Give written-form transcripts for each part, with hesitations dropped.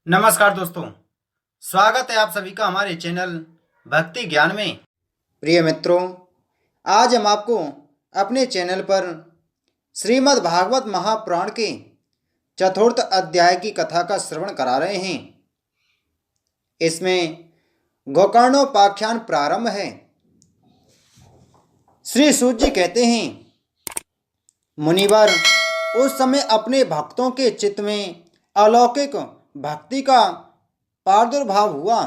नमस्कार दोस्तों। स्वागत है आप सभी का हमारे चैनल भक्ति ज्ञान में। प्रिय मित्रों, आज हम आपको अपने चैनल पर श्रीमद् भागवत महापुराण के चतुर्थ अध्याय की कथा का श्रवण करा रहे हैं। इसमें गोकर्णोपाख्यान प्रारंभ है। श्री सूत जी कहते हैं, मुनिवर, उस समय अपने भक्तों के चित्त में अलौकिक भक्ति का प्रादुर्भाव हुआ।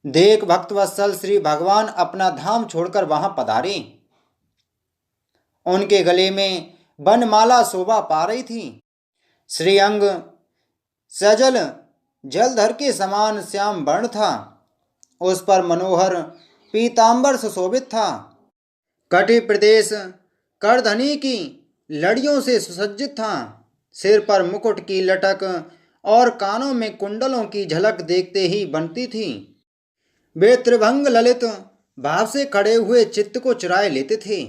देख भक्तवत्सल श्री भगवान अपना धाम छोड़कर वहां पधारे। उनके गले में बनमाला शोभा पा रही थी। श्रीअंग सजल जलधर के समान श्याम वर्ण था। उस पर मनोहर पीतांबर सुशोभित था। कटि प्रदेश करधनी की लड़ियों से सुसज्जित था। सिर पर मुकुट की लटक और कानों में कुंडलों की झलक देखते ही बनती थी। वे त्रिभंग ललित भाव से खड़े हुए चित्त को चुराए लेते थे।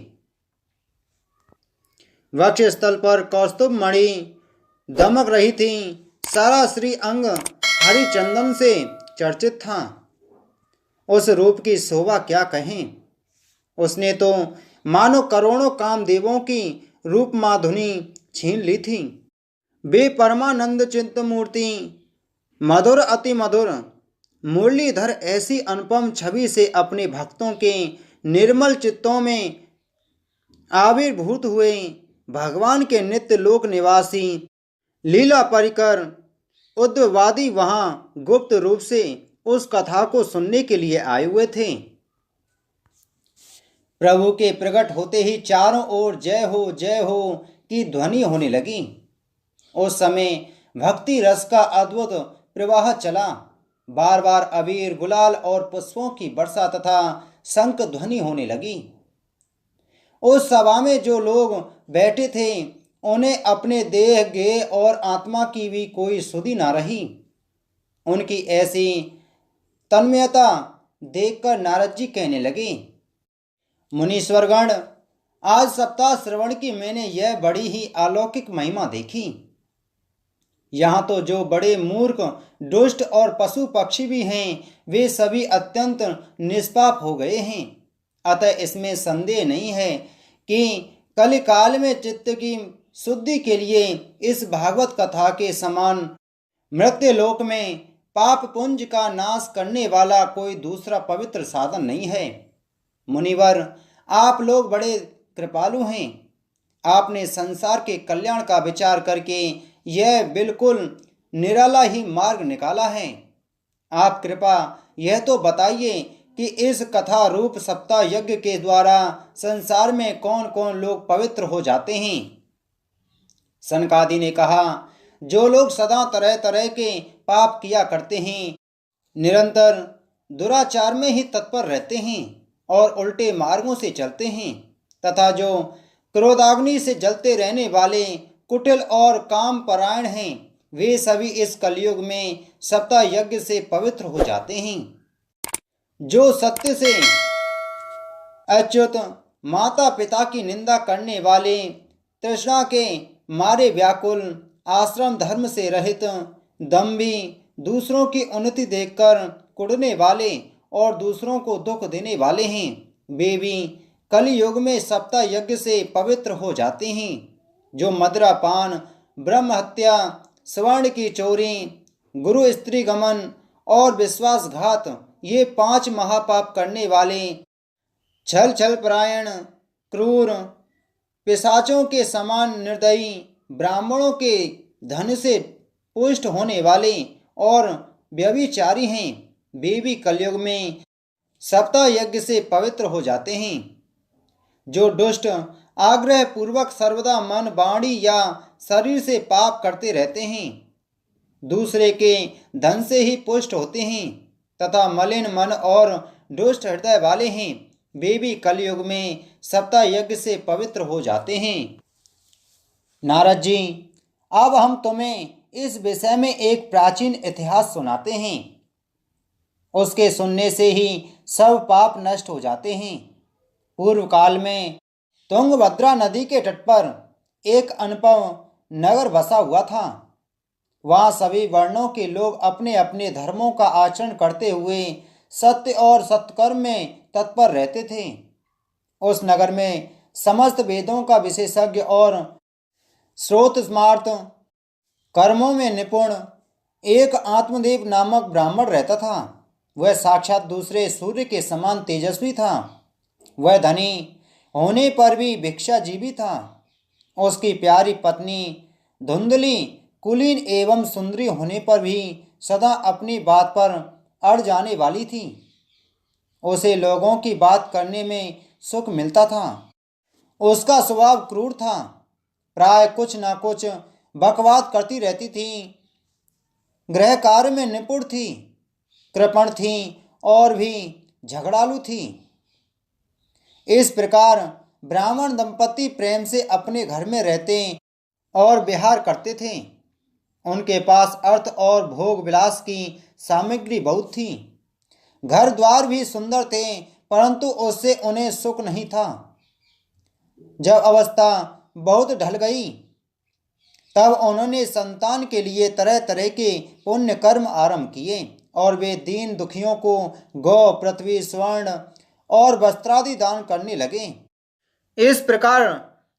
वक्षस्थल पर कौस्तुभ मणि दमक रही थी। सारा श्री अंग हरिचंदन से चर्चित था। उस रूप की शोभा क्या कहें। उसने तो मानो करोड़ों कामदेवों की रूप माधुनी छीन ली थी। वे परमानंद चित्त मूर्ति मधुर अति मधुर मुरलीधर ऐसी अनुपम छवि से अपने भक्तों के निर्मल चित्तों में आविर्भूत हुए। भगवान के नित्य लोक निवासी लीला परिकर उद्भवादी वहां गुप्त रूप से उस कथा को सुनने के लिए आए हुए थे। प्रभु के प्रकट होते ही चारों ओर जय हो की ध्वनि होने लगी। उस समय भक्ति रस का अद्भुत प्रवाह चला। बार बार अबीर गुलाल और पुष्पों की वर्षा तथा शंख ध्वनि होने लगी। उस सभा में जो लोग बैठे थे उन्हें अपने देह गेह और आत्मा की भी कोई सुधि न रही। उनकी ऐसी तन्मयता देखकर नारद जी कहने लगे, मुनीश्वरगण, आज सप्ताह श्रवण की मैंने यह बड़ी ही अलौकिक महिमा देखी। यहाँ तो जो बड़े मूर्ख दुष्ट और पशु पक्षी भी हैं वे सभी अत्यंत निष्पाप हो गए हैं। अतः इसमें संदेह नहीं है कि कलिकाल में चित्त की शुद्धि के लिए इस भागवत कथा के समान मृत्युलोक में पाप पुंज का नाश करने वाला कोई दूसरा पवित्र साधन नहीं है। मुनिवर, आप लोग बड़े कृपालु हैं। आपने संसार के कल्याण का विचार करके यह बिल्कुल निराला ही मार्ग निकाला है। आप कृपा यह तो बताइए कि इस कथा रूप सप्ताह यज्ञ के द्वारा संसार में कौन कौन लोग पवित्र हो जाते हैं। सनकादि ने कहा, जो लोग सदा तरह तरह के पाप किया करते हैं, निरंतर दुराचार में ही तत्पर रहते हैं और उल्टे मार्गों से चलते हैं, तथा जो क्रोधाग्नि से जलते रहने वाले कुटिल और काम परायण हैं, वे सभी इस कलयुग में सप्ताह यज्ञ से पवित्र हो जाते हैं। जो सत्य से अच्युत माता पिता की निंदा करने वाले, तृष्णा के मारे व्याकुल, आश्रम धर्म से रहित, दम्भी, दूसरों की उन्नति देखकर कुढ़ने वाले और दूसरों को दुख देने वाले हैं, वे भी कलयुग में सप्ताह यज्ञ से पवित्र हो जाते हैं। जो मदिरापान, ब्रह्म हत्या, स्वर्ण की चोरी, गुरु स्त्री गमन और विश्वासघात, ये 5 महापाप करने वाले, छल छल परायण, क्रूर, पिशाचों के समान निर्दयी, ब्राह्मणों के धन से पुष्ट होने वाले और व्यभिचारी हैं, वे भी कलयुग में सप्ताह यज्ञ से पवित्र हो जाते हैं। जो दुष्ट आग्रह पूर्वक सर्वदा मन, वाणी या शरीर से पाप करते रहते हैं, दूसरे के धन से ही पुष्ट होते हैं तथा मलिन मन और दुष्ट हृदय वाले हैं, वे भी कलयुग में सप्ताह यज्ञ से पवित्र हो जाते हैं। नारद जी, अब हम तुम्हें इस विषय में एक प्राचीन इतिहास सुनाते हैं। उसके सुनने से ही सब पाप नष्ट हो जाते हैं। पूर्व काल में तुंगभद्रा नदी के तट पर एक अनुपम नगर बसा हुआ था। वहाँ सभी वर्णों के लोग अपने अपने धर्मों का आचरण करते हुए सत्य और सत्कर्म में तत्पर रहते थे। उस नगर में समस्त वेदों का विशेषज्ञ और स्रोत स्मार्त कर्मों में निपुण एक आत्मदेव नामक ब्राह्मण रहता था। वह साक्षात दूसरे सूर्य के समान तेजस्वी था। वह धनी होने पर भी भिक्षाजीवी था। उसकी प्यारी पत्नी धुंधली कुलीन एवं सुंदरी होने पर भी सदा अपनी बात पर अड़ जाने वाली थी। उसे लोगों की बात करने में सुख मिलता था। उसका स्वभाव क्रूर था। प्राय कुछ न कुछ बकवाद करती रहती थी। गृह कार्य में निपुण थी, कृपण थी और भी झगड़ालू थी। इस प्रकार ब्राह्मण दंपति प्रेम से अपने घर में रहते और विहार करते थे। उनके पास अर्थ और भोग विलास की सामग्री बहुत थी। घर द्वार भी सुंदर थे, परंतु उससे उन्हें सुख नहीं था। जब अवस्था बहुत ढल गई तब उन्होंने संतान के लिए तरह तरह के पुण्य कर्म आरंभ किए और वे दीन दुखियों को गौ, पृथ्वी, स्वर्ण और वस्त्रादि दान करने लगे। इस प्रकार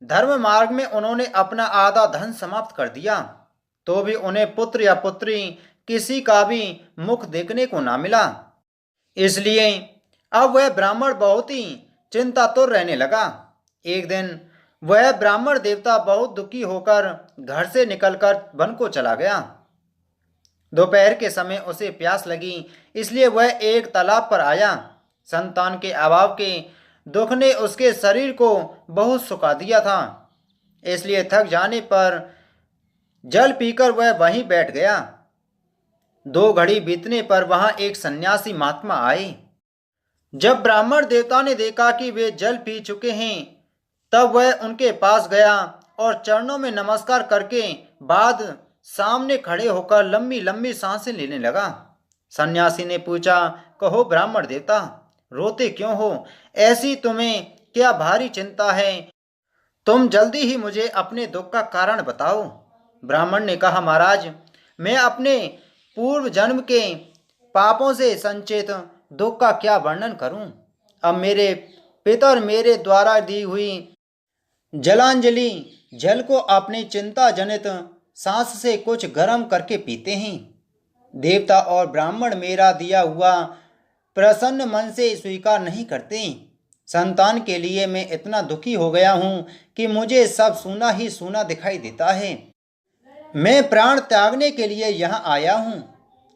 धर्म मार्ग में उन्होंने अपना आधा धन समाप्त कर दिया, तो भी उन्हें पुत्र या पुत्री किसी का भी मुख देखने को ना मिला। इसलिए अब वह ब्राह्मण बहुत ही चिंतातुर रहने लगा। एक दिन वह ब्राह्मण देवता बहुत दुखी होकर घर से निकलकर वन को चला गया। दोपहर के समय उसे प्यास लगी, इसलिए वह एक तालाब पर आया। संतान के अभाव के दुख ने उसके शरीर को बहुत सुखा दिया था, इसलिए थक जाने पर जल पीकर वह वहीं बैठ गया। 2 घड़ी बीतने पर वहां एक सन्यासी महात्मा आए। जब ब्राह्मण देवता ने देखा कि वे जल पी चुके हैं, तब वह उनके पास गया और चरणों में नमस्कार करके बाद सामने खड़े होकर लंबी लंबी सांसें लेने लगा। सन्यासी ने पूछा, कहो ब्राह्मण देवता, रोते क्यों हो? ऐसी तुम्हें क्या भारी चिंता है? तुम जल्दी ही मुझे अपने दुख का कारण बताओ। ब्राह्मण ने कहा, महाराज, मैं अपने पूर्व जन्म के पापों से संचित दुख का क्या वर्णन करूं? अब मेरे पितर मेरे द्वारा दी हुई जलांजलि जल को अपनी चिंता जनित सांस से कुछ गर्म करके पीते हैं। देवता और ब्राह्मण मेरा दिया हुआ प्रसन्न मन से स्वीकार नहीं करते। संतान के लिए मैं इतना दुखी हो गया हूँ कि मुझे सब सूना ही सूना दिखाई देता है। मैं प्राण त्यागने के लिए यहाँ आया हूँ।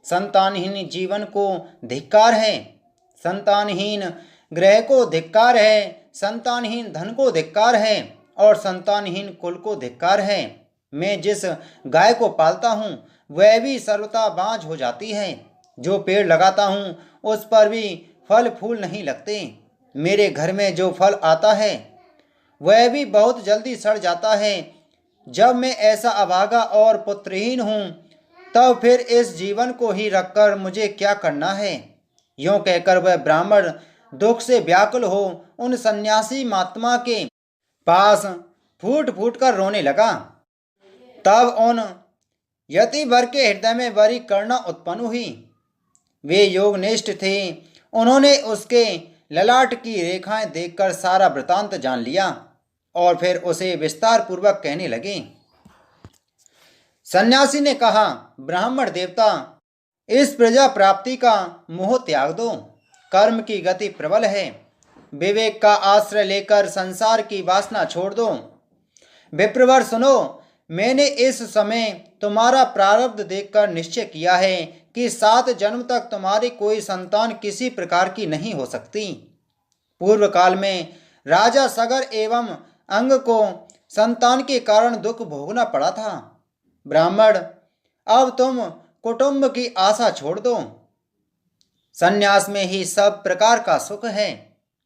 संतानहीन जीवन को धिक्कार है, संतानहीन ग्रह को धिक्कार है, संतानहीन धन को धिक्कार है और संतानहीन कुल को धिक्कार है। मैं जिस गाय को पालता हूँ वह भी सर्वथा बाँझ हो जाती है। जो पेड़ लगाता हूँ उस पर भी फल फूल नहीं लगते। मेरे घर में जो फल आता है वह भी बहुत जल्दी सड़ जाता है। जब मैं ऐसा अभागा और पुत्रहीन हूँ तब फिर इस जीवन को ही रखकर मुझे क्या करना है? यूं कहकर वह ब्राह्मण दुख से व्याकुल हो उन सन्यासी महात्मा के पास फूट फूट कर रोने लगा। तब उन यति वर के हृदय में बड़ी करुणा उत्पन्न हुई। वे योगनिष्ठ थे। उन्होंने उसके ललाट की रेखाएं देखकर सारा वृतांत जान लिया और फिर उसे विस्तार पूर्वक कहने लगे। सन्यासी ने कहा, ब्राह्मण देवता, इस प्रजा प्राप्ति का मोह त्याग दो। कर्म की गति प्रबल है। विवेक का आश्रय लेकर संसार की वासना छोड़ दो। विप्रवर सुनो, मैंने इस समय तुम्हारा प्रारब्ध देखकर निश्चय किया है कि 7 जन्म तक तुम्हारी कोई संतान किसी प्रकार की नहीं हो सकती। पूर्व काल में राजा सगर एवं अंग को संतान के कारण दुख भोगना पड़ा था। ब्राह्मण, अब तुम कुटुंब की आशा छोड़ दो। संन्यास में ही सब प्रकार का सुख है।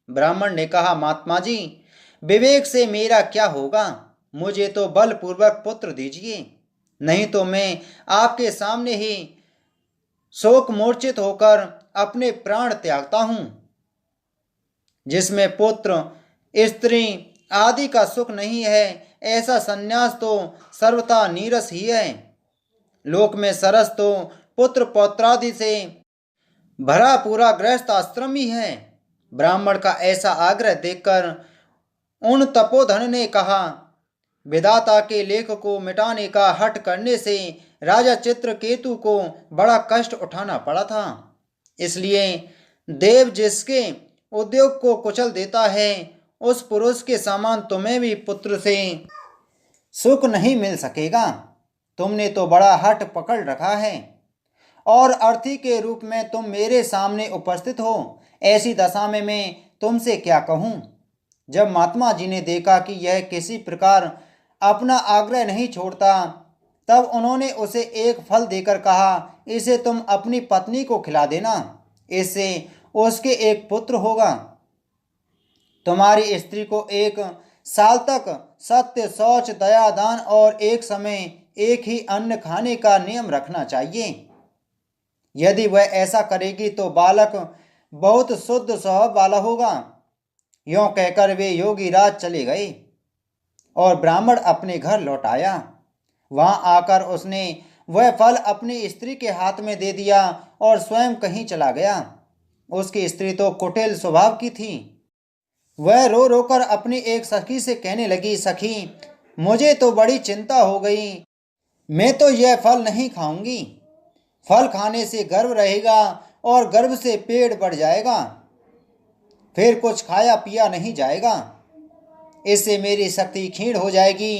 ब्राह्मण ने कहा, महात्मा जी, विवेक से मेरा क्या होगा? मुझे तो बलपूर्वक पुत्र दीजिए, नहीं तो मैं आपके सामने ही शोक मूर्छित होकर अपने प्राण त्यागता हूं। जिसमें पुत्र, स्त्री आदि का सुख नहीं है, ऐसा संन्यास तो सर्वथा नीरस ही है। लोक में सरस तो पुत्र पौत्रादि से भरा पूरा गृहस्थ आश्रम ही है। ब्राह्मण का ऐसा आग्रह देखकर उन तपोधन ने कहा, विधाता के लेख को मिटाने का हठ करने से राजा चित्रकेतु को बड़ा कष्ट उठाना पड़ा था। इसलिए देव जिसके उद्योग को कुचल देता है, उस पुरुष के समान तुम्हें भी पुत्र से सुख नहीं मिल सकेगा। तुमने तो बड़ा हठ पकड़ रखा है और अर्थी के रूप में तुम मेरे सामने उपस्थित हो। ऐसी दशा में मैं तुमसे क्या कहूँ। जब महात्मा जी ने देखा कि यह किसी प्रकार अपना आग्रह नहीं छोड़ता, तब उन्होंने उसे एक फल देकर कहा, इसे तुम अपनी पत्नी को खिला देना, इससे उसके एक पुत्र होगा। तुम्हारी स्त्री को 1 साल तक सत्य, शौच, दया, दान और एक समय एक ही अन्न खाने का नियम रखना चाहिए। यदि वह ऐसा करेगी तो बालक बहुत शुद्ध स्वभाव वाला होगा। यों कहकर वे योगी राज चले गए और ब्राह्मण अपने घर लौट आया। वहां आकर उसने वह फल अपनी स्त्री के हाथ में दे दिया और स्वयं कहीं चला गया। उसकी स्त्री तो कुटिल स्वभाव की थी। वह रो रोकर अपनी एक सखी से कहने लगी, सखी, मुझे तो बड़ी चिंता हो गई। मैं तो यह फल नहीं खाऊंगी। फल खाने से गर्व रहेगा और गर्भ से पेट बढ़ जाएगा, फिर कुछ खाया पिया नहीं जाएगा। इससे मेरी शक्ति क्षीण हो जाएगी।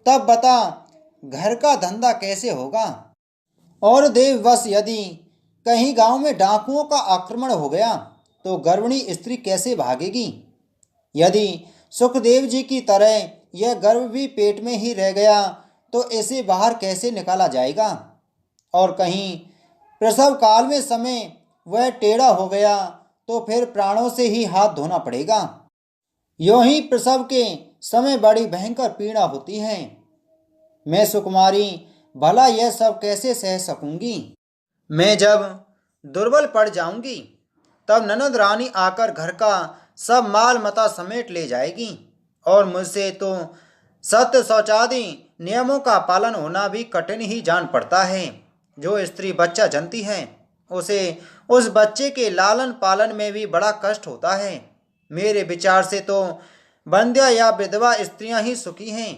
तब बता, घर का धंधा कैसे होगा। और देववश यदि कहीं गांव में डाकुओं का आक्रमण हो गया तो गर्भिणी स्त्री कैसे भागेगी। यदि सुखदेव जी की तरह यह गर्भ भी पेट में ही रह गया तो इसे बाहर कैसे निकाला जाएगा। और कहीं प्रसव काल में समय वह टेढ़ा हो गया तो फिर प्राणों से ही हाथ धोना पड़ेगा। यूं ही प्रसव के समय बड़ी भयंकर पीड़ा होती है। मैं सुकुमारी भला यह सब कैसे सह सकूंगी। मैं जब दुर्बल पड़ जाऊंगी तब ननद रानी आकर घर का सब माल मता समेट ले जाएगी और मुझसे तो सत्य शौचादि नियमों का पालन होना भी कठिन ही जान पड़ता है। जो स्त्री बच्चा जनती है उसे उस बच्चे के लालन पालन में भी बड़ा कष्ट होता है। मेरे विचार से तो बंध्या या विधवा स्त्रियां ही सुखी हैं।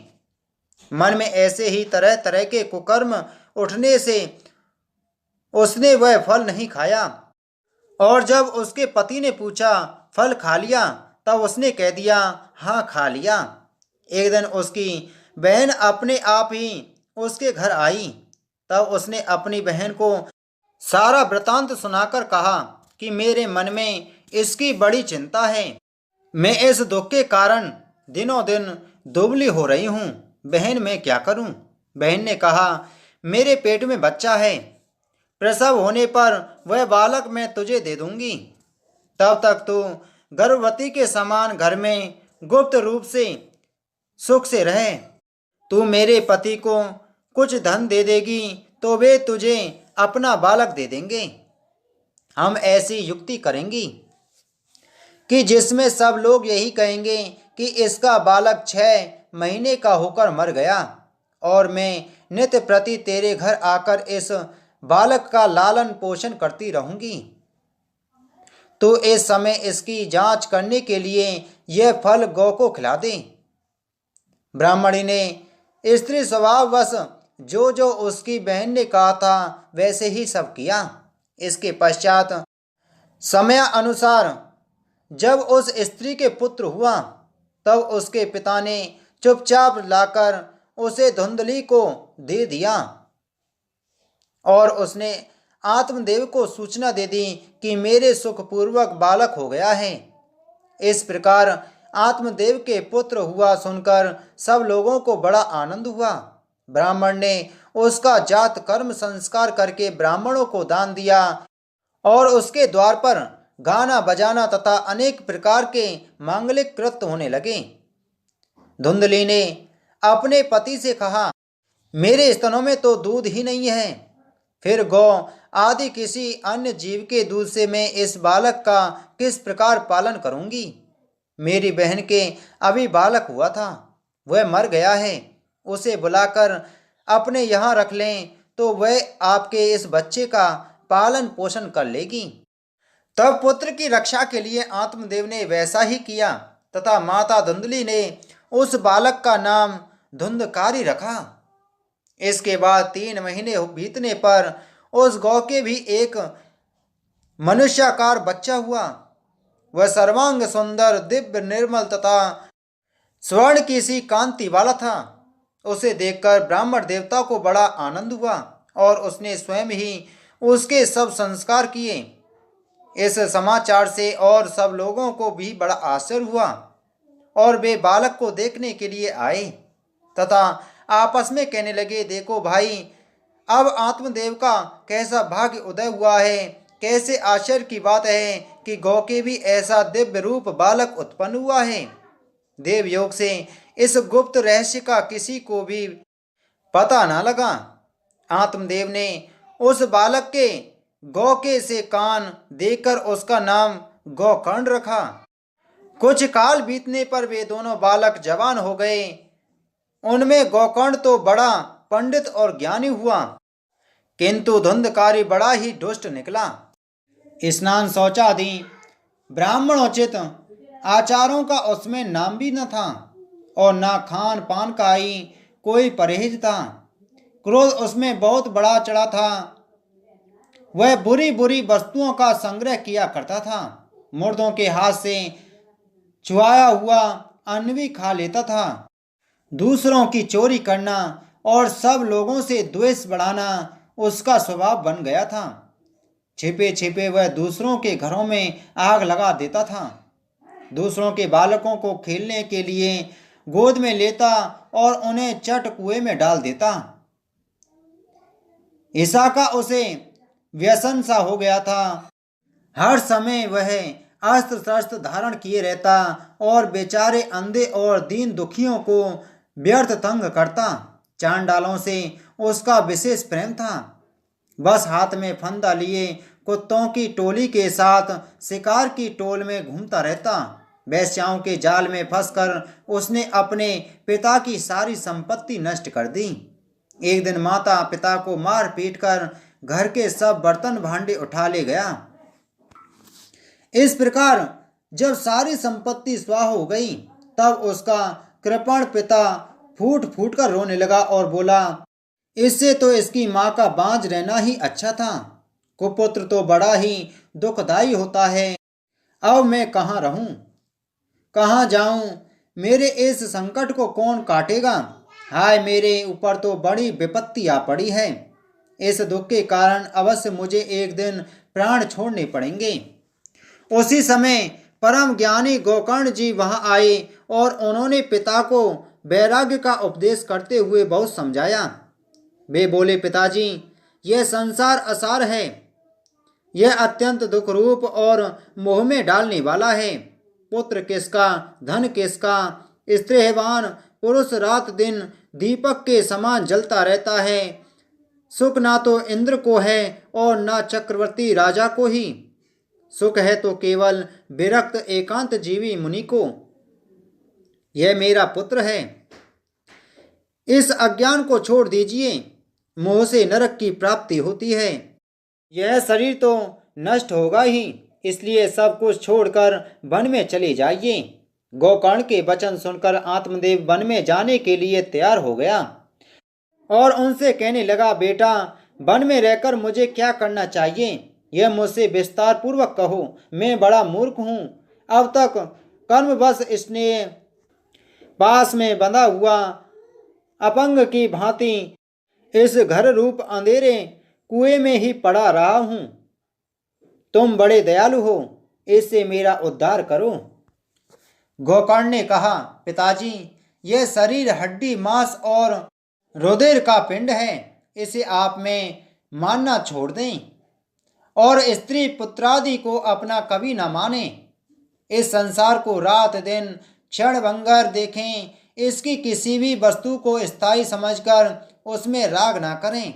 मन में ऐसे ही तरह तरह के कुकर्म उठने से उसने वह फल नहीं खाया। और जब उसके पति ने पूछा, फल खा लिया, तब उसने कह दिया, हाँ खा लिया। एक दिन उसकी बहन अपने आप ही उसके घर आई। तब उसने अपनी बहन को सारा वृतांत सुनाकर कहा कि मेरे मन में इसकी बड़ी चिंता है। मैं इस दुख के कारण दिनों दिन दुबली हो रही हूँ। बहन, मैं क्या करूँ। बहन ने कहा, मेरे पेट में बच्चा है। प्रसव होने पर वह बालक मैं तुझे दे दूंगी। तब तक तू गर्भवती के समान घर में गुप्त रूप से सुख से रहे। तू मेरे पति को कुछ धन दे देगी तो वे तुझे अपना बालक दे देंगे। हम ऐसी युक्ति करेंगी कि जिसमें सब लोग यही कहेंगे कि इसका बालक 6 महीने का होकर मर गया और मैं नित्य प्रति तेरे घर आकर इस बालक का लालन पोषण करती रहूंगी। तो इस समय इसकी जांच करने के लिए यह फल गौ को खिला दे। ब्राह्मणी ने स्त्री स्वभाववश जो जो उसकी बहन ने कहा था वैसे ही सब किया। इसके पश्चात समय अनुसार जब उस स्त्री के पुत्र हुआ तब उसके पिता ने चुपचाप लाकर उसे धुंधली को दे दिया और उसने आत्मदेव को सूचना दे दी कि मेरे सुखपूर्वक बालक हो गया है। इस प्रकार आत्मदेव के पुत्र हुआ सुनकर सब लोगों को बड़ा आनंद हुआ। ब्राह्मण ने उसका जात कर्म संस्कार करके ब्राह्मणों को दान दिया और उसके द्वार पर गाना बजाना तथा अनेक प्रकार के मांगलिक कृत्य होने लगे। धुंधली ने अपने पति से कहा, मेरे स्तनों में तो दूध ही नहीं है, फिर गौ आदि किसी अन्य जीव के दूध से मैं इस बालक का किस प्रकार पालन करूंगी। मेरी बहन के अभी बालक हुआ था, वह मर गया है। उसे बुलाकर अपने यहाँ रख लें तो वह आपके इस बच्चे का पालन पोषण कर लेगी। तब पुत्र की रक्षा के लिए आत्मदेव ने वैसा ही किया तथा माता धुंधली ने उस बालक का नाम धुंधकारी रखा। इसके बाद 3 महीने बीतने पर उस गौ के भी एक मनुष्याकार बच्चा हुआ। वह सर्वांग सुंदर, दिव्य, निर्मल तथा स्वर्ण की सी कांति वाला था। उसे देखकर ब्राह्मण देवता को बड़ा आनंद हुआ और उसने स्वयं ही उसके सब संस्कार किए। इस समाचार से और सब लोगों को भी बड़ा आश्चर्य हुआ और वे बालक को देखने के लिए आए तथा आपस में कहने लगे, देखो भाई, अब आत्मदेव का कैसा भाग्य उदय हुआ है। कैसे आश्चर्य की बात है कि गौ के भी ऐसा दिव्य रूप बालक उत्पन्न हुआ है। देव योग से इस गुप्त रहस्य का किसी को भी पता न लगा। आत्मदेव ने उस बालक के गौ के से कान देखकर उसका नाम गोकर्ण रखा। कुछ काल बीतने पर वे दोनों बालक जवान हो गए। उनमें गोकर्ण तो बड़ा पंडित और ज्ञानी हुआ, किंतु धुंधकारी बड़ा ही दुष्ट निकला। स्नान शौचादि ब्राह्मणोचित आचारों का उसमें नाम भी न था और न खान पान का ही कोई परहेज था। क्रोध उसमें बहुत बड़ा चढ़ा था। वह बुरी बुरी वस्तुओं का संग्रह किया करता था। मुर्दों के हाथ से चुआया हुआ अन्न भी खा लेता था। दूसरों की चोरी करना और सब लोगों से द्वेष बढ़ाना उसका स्वभाव बन गया था। छिपे छिपे वह दूसरों के घरों में आग लगा देता था। दूसरों के बालकों को खेलने के लिए गोद में लेता और उन्हें चट कुएं में डाल देता। ईसा का उसे व्यसन सा हो गया था। हर समय वह अस्त्र शस्त्र धारण किए रहता और बेचारे अंधे और दीन दुखियों को व्यर्थ तंग करता। चांडालों से उसका विशेष प्रेम था। बस हाथ में फंदा लिए कुत्तों की टोली के साथ शिकार की टोल में घूमता रहता। वेश्याओं के जाल में फंसकर उसने अपने पिता की सारी संपत्ति नष्ट कर दी। एक दिन माता पिता को मार पीट कर घर के सब बर्तन भांडे उठा ले गया। इस प्रकार जब सारी संपत्ति स्वाह हो गई तब उसका कृपण पिता फूट फूट कर रोने लगा और बोला, इससे तो इसकी माँ का बांझ रहना ही अच्छा था। कुपुत्र तो बड़ा ही दुखदायी होता है। अब मैं कहाँ रहूं, कहाँ जाऊं? मेरे इस संकट को कौन काटेगा? हाय, मेरे ऊपर तो बड़ी विपत्ति आ पड़ी है। इस दुख के कारण अवश्य मुझे एक दिन प्राण छोड़ने पड़ेंगे। उसी समय परम ज्ञानी गोकर्ण जी वहां आए और उन्होंने पिता को वैराग्य का उपदेश करते हुए बहुत समझाया। वे बोले, पिताजी, यह संसार असार है। यह अत्यंत दुख रूप और मोह में डालने वाला है। पुत्र किसका, धन किसका, स्त्रीवान पुरुष रात दिन दीपक के समान जलता रहता है। सुख ना तो इंद्र को है और ना चक्रवर्ती राजा को ही। सुख है तो केवल विरक्त एकांत जीवी मुनि को। यह मेरा पुत्र है। इस अज्ञान को छोड़ दीजिए। मोह से नरक की प्राप्ति होती है। यह शरीर तो नष्ट होगा ही, इसलिए सब कुछ छोड़कर वन में चले जाइए। गोकर्ण के वचन सुनकर आत्मदेव वन में जाने के लिए तैयार हो गया और उनसे कहने लगा, बेटा, वन में रहकर मुझे क्या करना चाहिए, यह मुझसे विस्तार पूर्वक कहो। मैं बड़ा मूर्ख हूँ। अब तक कर्मवश स्नेह पास में बंधा हुआ अपंग की भांति इस घर रूप अंधेरे कुएं में ही पड़ा रहा हूँ। तुम बड़े दयालु हो, इससे मेरा उद्धार करो। गोकर्ण ने कहा, पिताजी, यह शरीर हड्डी मांस और रुधिर का पिंड है। इसे आप में मानना छोड़ दें और स्त्री पुत्रादि को अपना कभी न माने। इस संसार को रात दिन क्षण भंगर देखें। इसकी किसी भी वस्तु को स्थायी समझकर उसमें राग ना करें।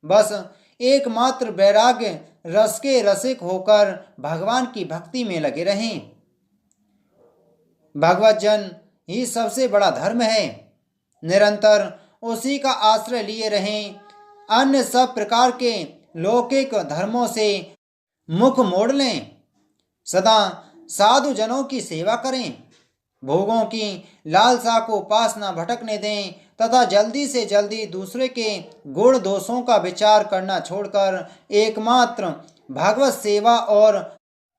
बस एकमात्र वैराग्य रस के रसिक होकर भगवान की भक्ति में लगे रहें। भगवत जन ही सबसे बड़ा धर्म है। निरंतर उसी का आश्रय लिए रहें। अन्य सब प्रकार के लौकिक धर्मों से मुख मोड़ लें, सदा साधु जनों की सेवा करें, भोगों की लालसा को पास न भटकने दें तथा जल्दी से जल्दी दूसरे के गुण दोषों का विचार करना छोड़कर एकमात्र भागवत सेवा और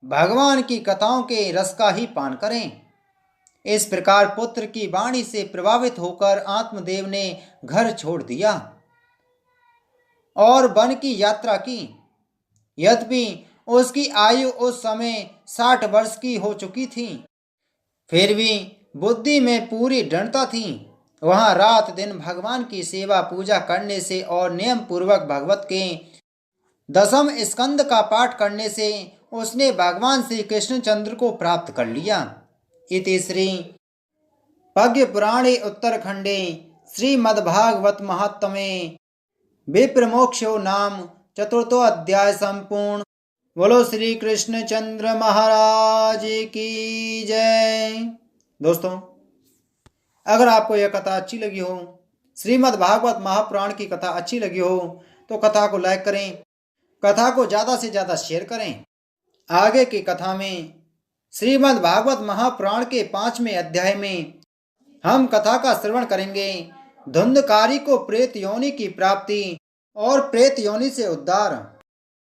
भगवान की कथाओं के रस का ही पान करें। इस प्रकार पुत्र की वाणी से प्रभावित होकर आत्मदेव ने घर छोड़ दिया और वन की यात्रा की। यद्यपि उसकी आयु उस समय 60 वर्ष की हो चुकी थी, फिर भी बुद्धि में पूरी दृढ़ता थी। वहां रात दिन भगवान की सेवा पूजा करने से और नियम पूर्वक भगवत के 10वें स्कंद का पाठ करने से उसने भगवान श्री कृष्णचंद्र को प्राप्त कर लिया। इति श्री पद्म पुराणे उत्तरखंडे श्रीमद्भागवत महात्म्ये विप्रमोक्षो नाम 4थो अध्याय संपूर्ण। बोलो श्री कृष्णचंद्र महाराज की जय। दोस्तों, अगर आपको यह कथा अच्छी लगी हो, श्रीमद् भागवत महापुराण की कथा अच्छी लगी हो, तो कथा को लाइक करें, कथा को ज़्यादा से ज़्यादा शेयर करें। आगे की कथा में श्रीमद् भागवत महापुराण के 5वें अध्याय में हम कथा का श्रवण करेंगे। धुंधकारी को प्रेत योनि की प्राप्ति और प्रेत योनि से उद्धार।